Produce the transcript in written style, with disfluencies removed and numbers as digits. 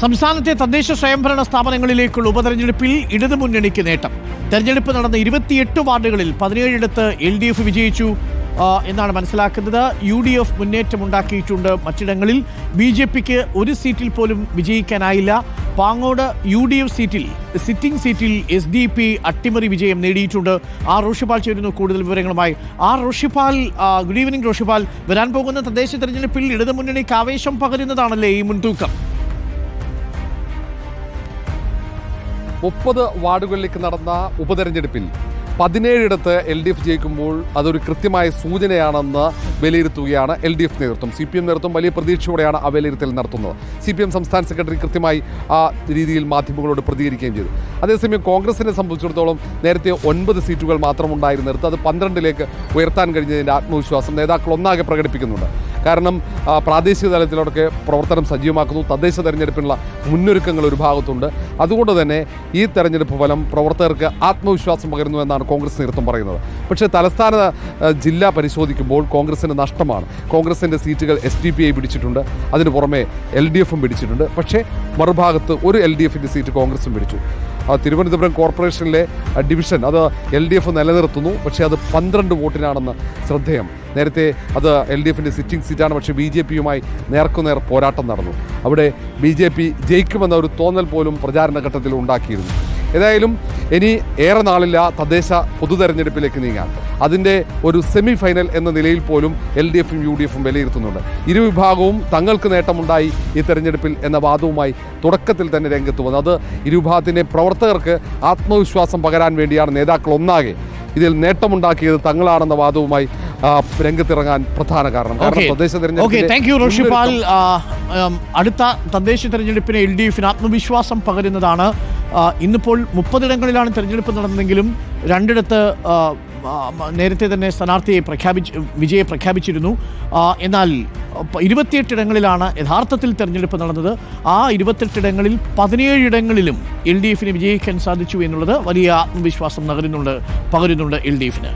സംസ്ഥാനത്തെ തദ്ദേശ സ്വയംഭരണ സ്ഥാപനങ്ങളിലേക്കുള്ള ഉപതെരഞ്ഞെടുപ്പിൽ ഇടതുമുന്നണിക്ക് നേട്ടം. തെരഞ്ഞെടുപ്പ് നടന്ന 28 വാർഡുകളിൽ 17ഇടത്ത് LDF വിജയിച്ചു എന്നാണ് മനസ്സിലാക്കുന്നത്. UDF മുന്നേറ്റമുണ്ടാക്കിയിട്ടുണ്ട്. മറ്റിടങ്ങളിൽ BJPക്ക് ഒരു സീറ്റിൽ പോലും വിജയിക്കാനായില്ല. പാങ്ങോട് UDF സിറ്റിംഗ് സീറ്റിൽ SDP അട്ടിമറി വിജയം നേടിയിട്ടുണ്ട്. റോഷിപാൽ ചേരുന്നു കൂടുതൽ വിവരങ്ങളുമായി. Roshipal, good evening Roshipal. വരാൻ പോകുന്ന തദ്ദേശ തെരഞ്ഞെടുപ്പിൽ ഇടതുമുന്നണിക്ക് ആവേശം പകരുന്നതാണല്ലേ ഈ മുൻതൂക്കം? 30 വാർഡുകളിലേക്ക് നടന്ന ഉപതെരഞ്ഞെടുപ്പിൽ 17ഇടത്ത് LDF ജയിക്കുമ്പോൾ അതൊരു കൃത്യമായ സൂചനയാണെന്ന് വിലയിരുത്തുകയാണ് LDF നേതൃത്വം. CPM നേതൃത്വം വലിയ പ്രതീക്ഷയോടെയാണ് ആ വിലയിരുത്തൽ നടത്തുന്നത്. CPM സംസ്ഥാന സെക്രട്ടറി കൃത്യമായി ആ രീതിയിൽ മാധ്യമങ്ങളോട് പ്രതികരിക്കുകയും ചെയ്തു. അതേസമയം കോൺഗ്രസിനെ സംബന്ധിച്ചിടത്തോളം നേരത്തെ 9 സീറ്റുകൾ മാത്രമുണ്ടായിരുന്നിടത്ത് അത് 12ലേക്ക് ഉയർത്താൻ കഴിഞ്ഞതിൻ്റെ ആത്മവിശ്വാസം നേതാക്കൾ ഒന്നാകെ പ്രകടിപ്പിക്കുന്നുണ്ട്. കാരണം പ്രാദേശിക തലത്തിലൊക്കെ പ്രവർത്തനം സജീവമാക്കുന്നു. തദ്ദേശ തെരഞ്ഞെടുപ്പിനുള്ള മുന്നൊരുക്കങ്ങൾ ഒരു ഭാഗത്തുണ്ട്. അതുകൊണ്ട് തന്നെ ഈ തെരഞ്ഞെടുപ്പ് ഫലം പ്രവർത്തകർക്ക് ആത്മവിശ്വാസം പകരുന്നു എന്നാണ് കോൺഗ്രസ് നേതൃത്വം പറയുന്നത്. പക്ഷേ തലസ്ഥാന ജില്ല പരിശോധിക്കുമ്പോൾ കോൺഗ്രസിന് നഷ്ടമാണ്. കോൺഗ്രസിൻ്റെ സീറ്റുകൾ SDP പിടിച്ചിട്ടുണ്ട്, അതിന് പുറമെ LDFും പിടിച്ചിട്ടുണ്ട്. പക്ഷേ മറുഭാഗത്ത് ഒരു LDFിൻ്റെ സീറ്റ് കോൺഗ്രസും പിടിച്ചു. തിരുവനന്തപുരം കോർപ്പറേഷനിലെ ഡിവിഷൻ അത് LDF നിലനിർത്തുന്നു. പക്ഷേ അത് 12 വോട്ടിനാണെന്ന് ശ്രദ്ധേയം. നേരത്തെ അത് LDFിൻ്റെ സിറ്റിംഗ് സീറ്റാണ്. പക്ഷേ BJPയുമായി നേർക്കുനേർ പോരാട്ടം നടന്നു. അവിടെ BJP ജയിക്കുമെന്ന ഒരു തോന്നൽ പോലും പ്രചാരണ ഘട്ടത്തിൽ ഉണ്ടാക്കിയിരുന്നു. ഏതായാലും ഇനി ഏറെ നാളില്ല തദ്ദേശ പൊതു തെരഞ്ഞെടുപ്പിലേക്ക് നീങ്ങാൻ. അതിൻ്റെ ഒരു സെമി ഫൈനൽ എന്ന നിലയിൽ പോലും LDFും UDFും വിലയിരുത്തുന്നുണ്ട്. ഇരുവിഭാഗവും തങ്ങൾക്ക് നേട്ടമുണ്ടായി ഈ തെരഞ്ഞെടുപ്പിൽ എന്ന വാദവുമായി തുടക്കത്തിൽ തന്നെ രംഗത്ത് വന്നു. അത് ഇരുവിഭാഗത്തിൻ്റെ പ്രവർത്തകർക്ക് ആത്മവിശ്വാസം പകരാൻ വേണ്ടിയാണ് നേതാക്കൾ ഒന്നാകെ ഇതിൽ നേട്ടമുണ്ടാക്കിയത് തങ്ങളാണെന്ന വാദവുമായി രംഗത്തിറങ്ങാൻ പ്രധാന കാരണം. തദ്ദേശ തെരഞ്ഞെടുപ്പ് അടുത്ത തദ്ദേശ തെരഞ്ഞെടുപ്പിന് LDFിന് ആത്മവിശ്വാസം പകരുന്നതാണ്. ഇന്നിപ്പോൾ 30 ഇടങ്ങളിലാണ് തെരഞ്ഞെടുപ്പ് നടന്നതെങ്കിലും 2ഇടത്ത് നേരത്തെ തന്നെ സ്ഥാനാർത്ഥിയെ വിജയെ പ്രഖ്യാപിച്ചിരുന്നു. എന്നാൽ 28 ഇടങ്ങളിലാണ് യഥാർത്ഥത്തിൽ തെരഞ്ഞെടുപ്പ് നടന്നത്. 28 ഇടങ്ങളിൽ 17 ഇടങ്ങളിലും LDFിന് വിജയിക്കാൻ സാധിച്ചു എന്നുള്ളത് വലിയ ആത്മവിശ്വാസം പകരുന്നുണ്ട് LDFിന്.